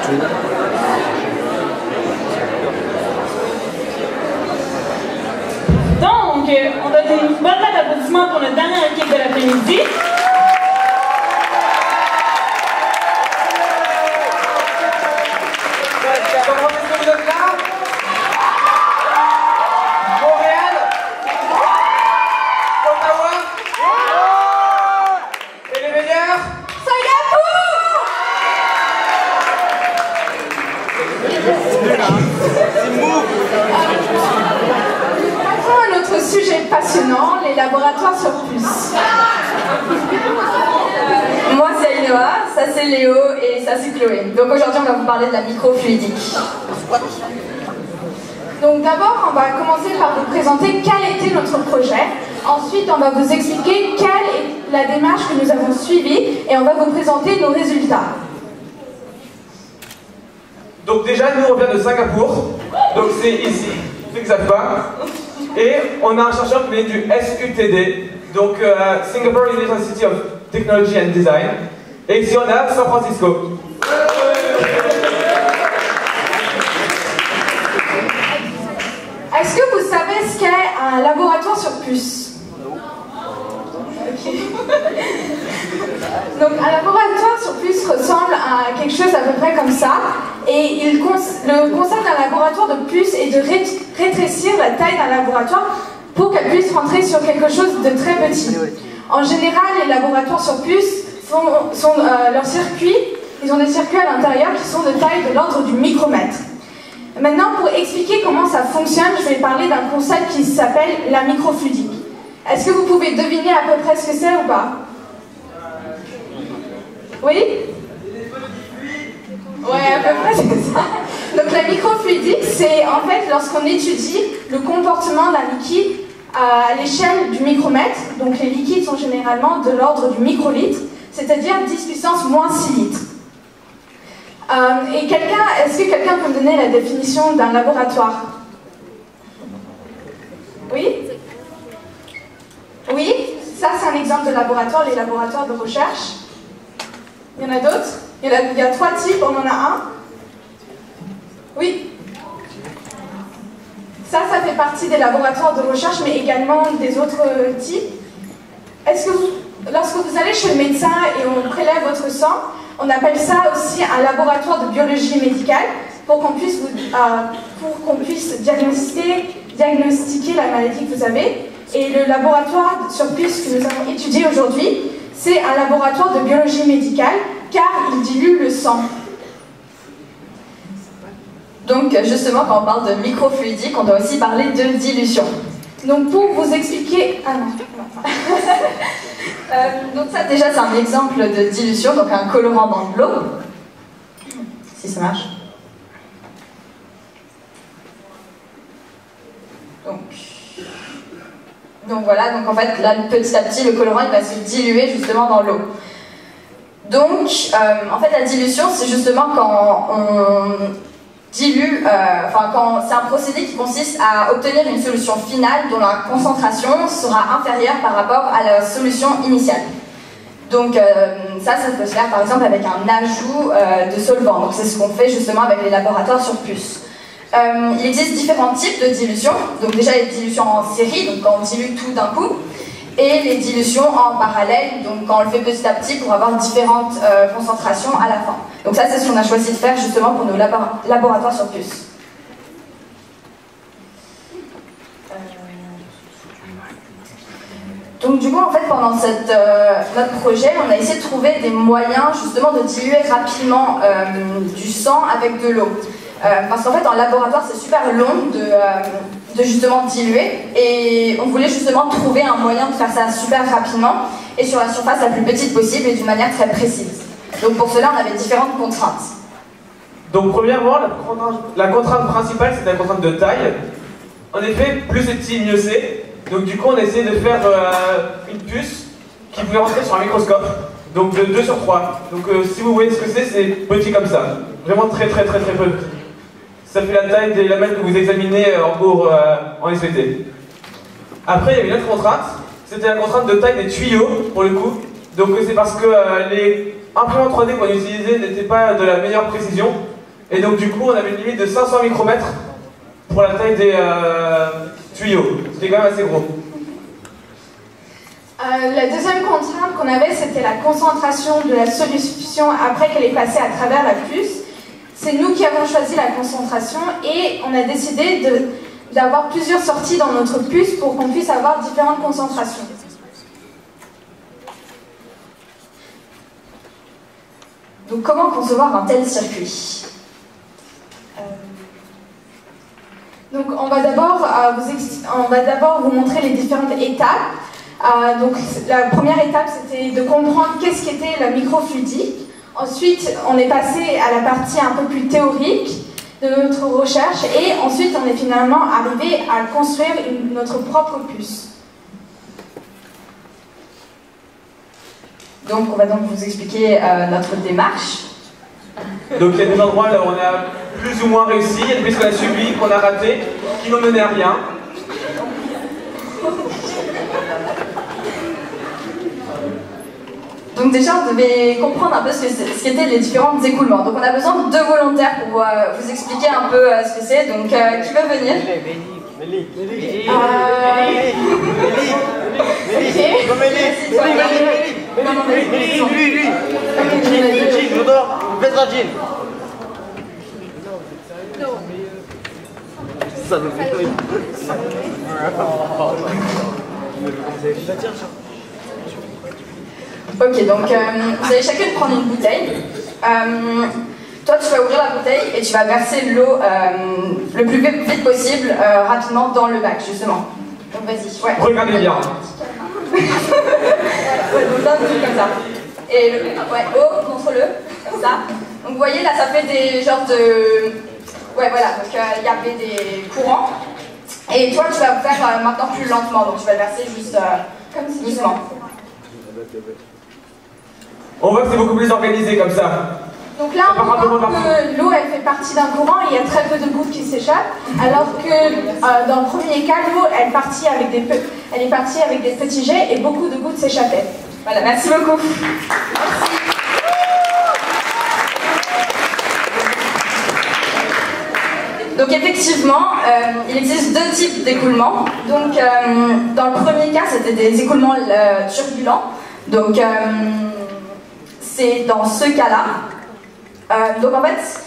Donc, on donne une bonne main d'applaudissements pour notre dernière équipe de l'après-midi. Comment est-ce que vous êtes là? Montréal? Ottawa? Et les meilleurs? Passons à notre sujet passionnant, les laboratoires sur puces. Moi c'est Ainoa, ça c'est Léo et ça c'est Chloé. Donc aujourd'hui on va vous parler de la microfluidique. Donc d'abord, on va commencer par vous présenter quel était notre projet. Ensuite, on va vous expliquer quelle est la démarche que nous avons suivie et on va vous présenter nos résultats. Donc déjà, nous on vient de Singapour, donc c'est ici, ceux qui ne savent pas. Et on a un chercheur qui vient du SUTD, donc Singapore University of Technology and Design. Et ici on a San Francisco. Est-ce que vous savez ce qu'est un laboratoire sur puce? Ok. Donc un laboratoire sur puce ressemble à quelque chose à peu près comme ça. Et le concept d'un laboratoire de puce est de rétrécir la taille d'un laboratoire pour qu'elle puisse rentrer sur quelque chose de très petit. En général, les laboratoires sur puce leurs circuits, ils ont des circuits à l'intérieur qui sont de taille de l'ordre du micromètre. Maintenant, pour expliquer comment ça fonctionne, je vais parler d'un concept qui s'appelle la microfluidique. Est-ce que vous pouvez deviner à peu près ce que c'est ou pas? Oui? Ouais, à peu près c'est ça. Donc la microfluidique, c'est en fait lorsqu'on étudie le comportement d'un liquide à l'échelle du micromètre. Donc les liquides sont généralement de l'ordre du microlitre, c'est-à-dire 10 puissance moins 6 litres. Est-ce que quelqu'un peut me donner la définition d'un laboratoire? Oui? Oui? Ça, c'est un exemple de laboratoire, les laboratoires de recherche. Il y en a d'autres? Il y a 3 types, on en a un. Oui? Ça fait partie des laboratoires de recherche, mais également des autres types. Est-ce que lorsque vous allez chez le médecin et on prélève votre sang, on appelle ça aussi un laboratoire de biologie médicale pour qu'on puisse, diagnostiquer la maladie que vous avez. Et le laboratoire sur puce que nous avons étudié aujourd'hui, c'est un laboratoire de biologie médicale car il dilue le sang. Donc justement quand on parle de microfluidique, on doit aussi parler de dilution. Donc pour vous expliquer... Ah non. Donc ça déjà c'est un exemple de dilution, donc un colorant dans de l'eau. Si ça marche. Donc voilà, donc en fait là petit à petit le colorant il va se diluer justement dans l'eau. Donc en fait la dilution c'est justement quand on dilue, quand c'est un procédé qui consiste à obtenir une solution finale dont la concentration sera inférieure par rapport à la solution initiale. Donc ça peut se faire par exemple avec un ajout de solvant. Donc c'est ce qu'on fait justement avec les laboratoires sur puce. Il existe différents types de dilution. Donc déjà les dilutions en série, donc quand on dilue tout d'un coup, et les dilutions en parallèle, donc quand on le fait petit à petit pour avoir différentes concentrations à la fin. Donc ça c'est ce qu'on a choisi de faire justement pour nos laboratoires sur puce. Donc du coup en fait pendant notre projet on a essayé de trouver des moyens justement de diluer rapidement du sang avec de l'eau. Parce qu'en fait en laboratoire c'est super long de justement diluer et on voulait justement trouver un moyen de faire ça super rapidement et sur la surface la plus petite possible et d'une manière très précise. Donc pour cela on avait différentes contraintes. Donc premièrement, la contrainte principale c'est la contrainte de taille. En effet, plus c'est petit, mieux c'est. Donc du coup on a essayé de faire une puce qui pouvait rentrer sur un microscope. Donc de 2 sur 3. Donc si vous voyez ce que c'est petit comme ça. Vraiment très petit. Ça fait la taille des lamelles que vous examinez en cours en SVT. Après, il y avait une autre contrainte, c'était la contrainte de taille des tuyaux, pour le coup. Donc c'est parce que les imprimantes 3D qu'on utilisait n'étaient pas de la meilleure précision. Et donc du coup, on avait une limite de 500 micromètres pour la taille des tuyaux. C'était quand même assez gros. La deuxième contrainte qu'on avait, c'était la concentration de la solution après qu'elle est passée à travers la puce. C'est nous qui avons choisi la concentration et on a décidé d'avoir plusieurs sorties dans notre puce pour qu'on puisse avoir différentes concentrations. Donc comment concevoir un tel circuit? Donc on va d'abord vous montrer les différentes étapes. Donc la première étape, c'était de comprendre qu'est-ce qu'était la microfluidique. Ensuite, on est passé à la partie un peu plus théorique de notre recherche et ensuite on est finalement arrivé à construire notre propre puce. Donc on va donc vous expliquer notre démarche. Donc il y a des endroits là où on a plus ou moins réussi, il y a des pistes qu'on a subies, qu'on a ratées, qui n'ont mené à rien. Donc déjà, on devait comprendre un peu ce qu'étaient les différents écoulements. Donc on a besoin de 2 volontaires pour vous expliquer un peu ce que c'est. Donc qui veut venir? Ok, donc vous allez chacune prendre une bouteille. Toi, tu vas ouvrir la bouteille et tu vas verser l'eau le plus vite possible, rapidement dans le bac, justement. Donc vas-y. Ouais. Regardez bien. Ouais, donc là, comme ça. Et ouais, eau, montre-le, comme ça. Donc vous voyez, là, ça fait des genres de... Ouais, voilà, donc il y avait des courants. Et toi, tu vas faire maintenant plus lentement, donc tu vas verser juste comme si doucement. On voit que c'est beaucoup plus organisé comme ça. Donc là, on voit que l'eau, elle fait partie d'un courant et il y a très peu de gouttes qui s'échappent, alors que dans le premier cas, l'eau, elle est partie avec des petits jets et beaucoup de gouttes s'échappaient. Voilà, merci beaucoup. Merci. Donc effectivement, il existe 2 types d'écoulements. Donc dans le premier cas, c'était des écoulements turbulents. Donc c'est dans ce cas-là. Donc en fait,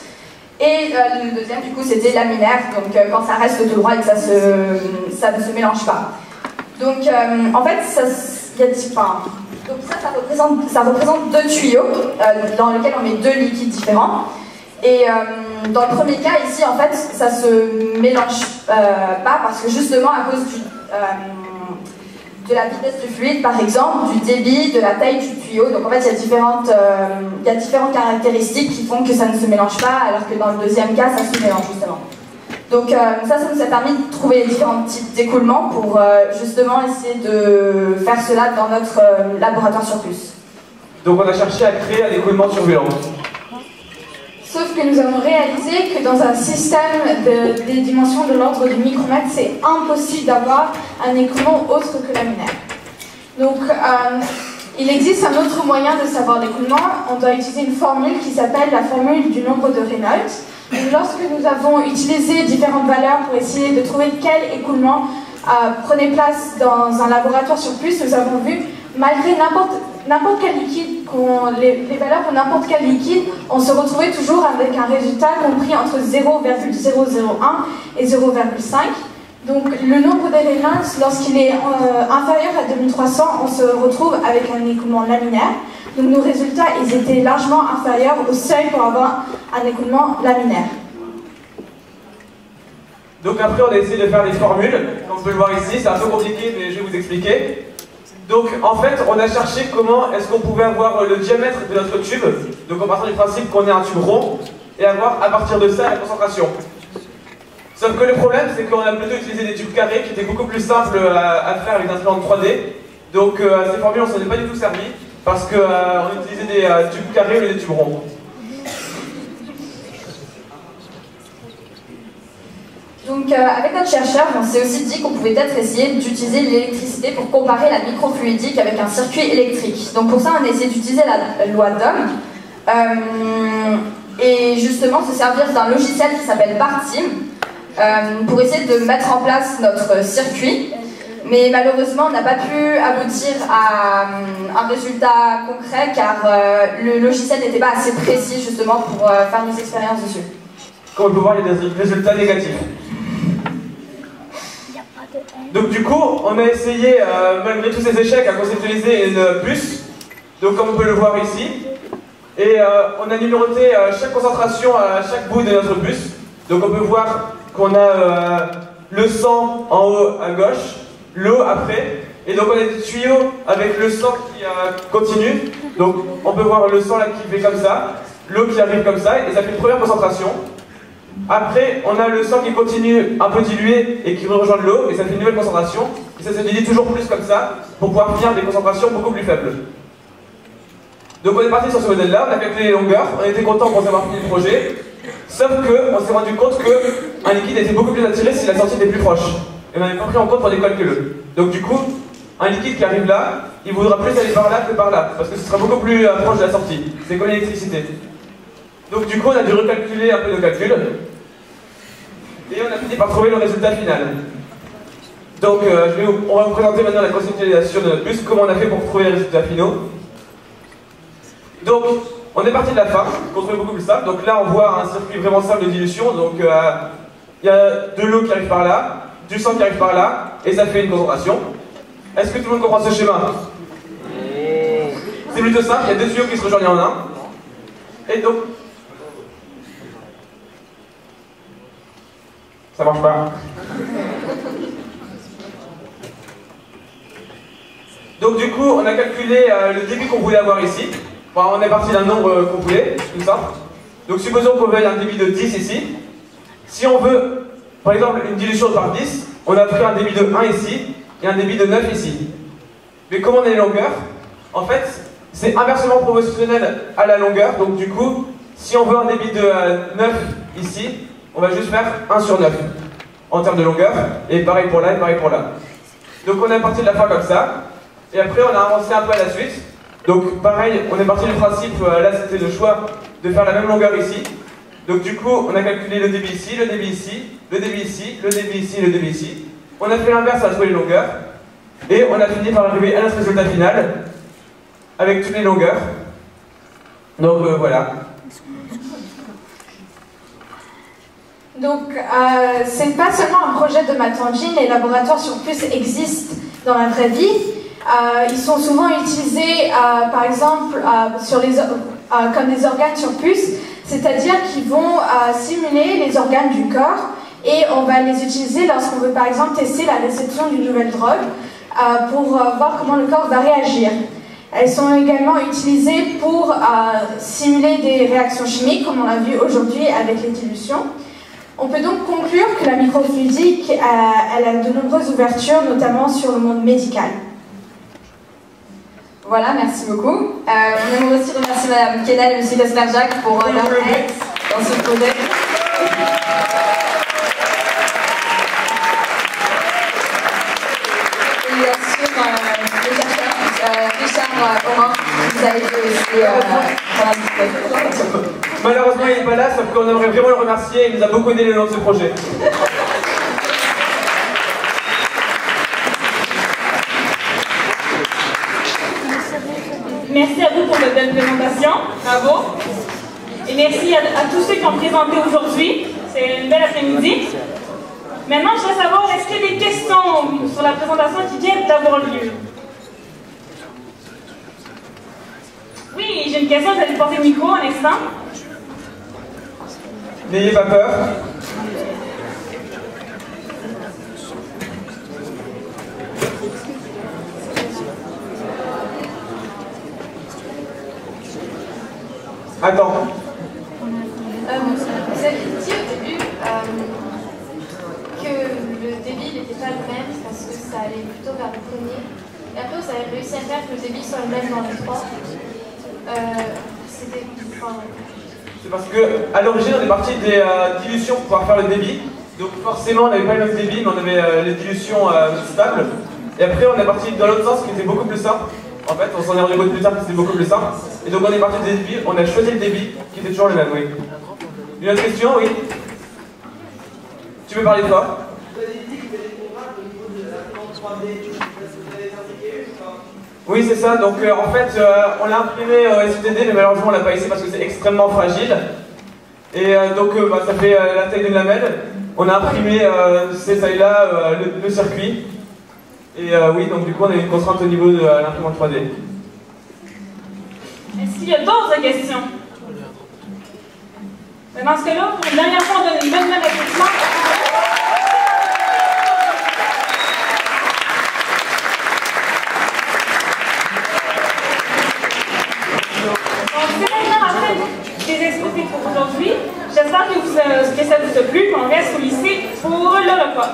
et le deuxième du coup c'était laminaire, donc quand ça reste tout droit et que ça ne se mélange pas. Donc en fait, donc ça représente 2 tuyaux dans lesquels on met 2 liquides différents. Et dans le premier cas ici, en fait, ça se mélange pas parce que justement à cause de la vitesse du fluide, par exemple, du débit, de la taille du tuyau. Donc en fait, il y a différentes caractéristiques qui font que ça ne se mélange pas, alors que dans le deuxième cas, ça se mélange justement. Donc ça nous a permis de trouver les différents types d'écoulements pour justement essayer de faire cela dans notre laboratoire sur puce. Donc on a cherché à créer un écoulement turbulent. Sauf que nous avons réalisé que dans un système des dimensions de l'ordre du micromètre, c'est impossible d'avoir un écoulement autre que laminaire. Donc, il existe un autre moyen de savoir l'écoulement. On doit utiliser une formule qui s'appelle la formule du nombre de Reynolds. Donc, lorsque nous avons utilisé différentes valeurs pour essayer de trouver quel écoulement prenait place dans un laboratoire sur puce, nous avons vu, malgré n'importe quel liquide, les valeurs pour n'importe quel liquide, on se retrouvait toujours avec un résultat compris entre 0,001 et 0,5. Donc le nombre de Reynolds, lorsqu'il est inférieur à 2300, on se retrouve avec un écoulement laminaire. Donc nos résultats, ils étaient largement inférieurs au seuil pour avoir un écoulement laminaire. Donc après on a essayé de faire des formules, comme vous pouvez le voir ici, c'est un peu compliqué mais je vais vous expliquer. Donc en fait on a cherché comment est-ce qu'on pouvait avoir le diamètre de notre tube, donc en partant du principe qu'on ait un tube rond, et avoir à partir de ça la concentration. Sauf que le problème c'est qu'on a plutôt utilisé des tubes carrés qui étaient beaucoup plus simples à faire avec des imprimantes 3D. Donc à ces formules on s'en est pas du tout servi, parce qu'on utilisait des tubes carrés au lieu des tubes ronds. Donc avec notre chercheur, on s'est aussi dit qu'on pouvait peut-être essayer d'utiliser l'électricité pour comparer la microfluidique avec un circuit électrique. Donc pour ça, on a essayé d'utiliser la loi d'Ohm. et justement se servir d'un logiciel qui s'appelle Partim pour essayer de mettre en place notre circuit. Mais malheureusement, on n'a pas pu aboutir à un résultat concret car le logiciel n'était pas assez précis justement pour faire nos expériences dessus. Comme on peut voir, il y a des résultats négatifs. Donc du coup, on a essayé, malgré tous ces échecs, à conceptualiser une puce. Donc comme on peut le voir ici. Et on a numéroté chaque concentration à chaque bout de notre puce. Donc on peut voir qu'on a le sang en haut à gauche, l'eau après. Et donc on a des tuyaux avec le sang qui continue. Donc on peut voir le sang là qui fait comme ça, l'eau qui arrive comme ça, et ça fait une première concentration. Après, on a le sang qui continue un peu dilué et qui rejoint l'eau, et ça fait une nouvelle concentration. Et ça se dilue toujours plus comme ça, pour pouvoir finir des concentrations beaucoup plus faibles. Donc on est parti sur ce modèle-là, on a calculé les longueurs, on était content pour avoir fini le projet, sauf qu'on s'est rendu compte qu'un liquide était beaucoup plus attiré si la sortie était plus proche. Et on n'avait pas pris en compte pour des calculs. Donc du coup, un liquide qui arrive là, il voudra plus aller par là que par là, parce que ce sera beaucoup plus proche de la sortie. C'est comme l'électricité. Donc du coup, on a dû recalculer un peu nos calculs, et on a fini par trouver le résultat final. Donc on va vous présenter maintenant la conceptualisation de notre puce, comment on a fait pour trouver les résultats finaux. Donc, on est parti de la fin, qu'on trouvait beaucoup plus simple. Donc là, on voit un circuit vraiment simple de dilution. Donc, il y a de l'eau qui arrive par là, du sang qui arrive par là, et ça fait une concentration. Est-ce que tout le monde comprend ce schéma? C'est plutôt simple, il y a deux tuyaux qui se rejoignent en un. Et donc... Ça marche pas. Donc du coup, on a calculé le débit qu'on voulait avoir ici. Enfin, on est parti d'un nombre qu'on voulait, tout ça. Donc supposons qu'on veuille un débit de 10 ici. Si on veut, par exemple, une dilution par 10, on a pris un débit de 1 ici et un débit de 9 ici. Mais comme on a les longueurs, en fait, c'est inversement proportionnel à la longueur. Donc du coup, si on veut un débit de 9 ici, on va juste faire 1 sur 9 en termes de longueur. Et pareil pour là et pareil pour là. Donc on est parti de la fin comme ça. Et après, on a avancé un peu à la suite. Donc pareil, on est parti du principe, là c'était le choix de faire la même longueur ici. Donc du coup, on a calculé le débit ici, le débit ici, le débit ici, le débit ici, le débit ici. On a fait l'inverse à trouver les longueurs. Et on a fini par arriver à notre résultat final, avec toutes les longueurs. Donc voilà. Donc, c'est pas seulement un projet de Math Engine, les laboratoires sur puce existent dans la vraie vie. Ils sont souvent utilisés, par exemple, comme des organes sur puce, c'est-à-dire qu'ils vont simuler les organes du corps et on va les utiliser lorsqu'on veut, par exemple, tester la réception d'une nouvelle drogue pour voir comment le corps va réagir. Elles sont également utilisées pour simuler des réactions chimiques, comme on l'a vu aujourd'hui avec les dilutions. On peut donc conclure que la microfluidique elle a de nombreuses ouvertures, notamment sur le monde médical. Voilà, merci beaucoup. On aimerait aussi remercier Mme Kennel et M. Kasperjak pour leur aide dans ce projet. Et bien sûr, les chercheurs, Richard Orin, vous avez fait aussi pour la discussion. Malheureusement, il n'est pas là, sauf qu'on aimerait vraiment le remercier, il nous a beaucoup aidé le long de ce projet. Merci à vous pour votre belle présentation, bravo. Et merci à tous ceux qui ont présenté aujourd'hui, c'est une belle après-midi. Maintenant, je voudrais savoir, est-ce qu'il y a des questions sur la présentation qui vient d'avoir lieu? Oui, j'ai une question, je vais lui porter le micro un instant. N'ayez pas peur. Attends. Vous avez dit au début que le débit n'était pas le même parce que ça allait plutôt vers le premier. Et après, vous avez réussi à faire que le débit soit le même dans les trois. C'était... C'est parce qu'à l'origine, on est parti des dilutions pour pouvoir faire le débit. Donc forcément, on n'avait pas le même débit, mais on avait les dilutions stables. Et après, on est parti dans l'autre sens qui était beaucoup plus simple. En fait, on s'en est rendu compte plus tard que c'était beaucoup plus simple. Et donc on est parti des débits, on a choisi le débit qui était toujours le même, oui. Une autre question, oui? Tu veux parler de quoi? Oui, c'est ça. Donc, en fait, on l'a imprimé STD, mais malheureusement, on l'a pas ici parce que c'est extrêmement fragile. Et donc, ça fait la taille d'une lamelle. On a imprimé ces tailles-là, le circuit. Et oui, donc du coup, on a une contrainte au niveau de l'imprimante 3D. Est-ce qu'il y a d'autres questions? Dans ce cas-là, pour une dernière fois, on donne une bonne réflexion. Des exposés pour aujourd'hui. J'espère que ça vous a plu, qu'on reste au lycée pour le repas.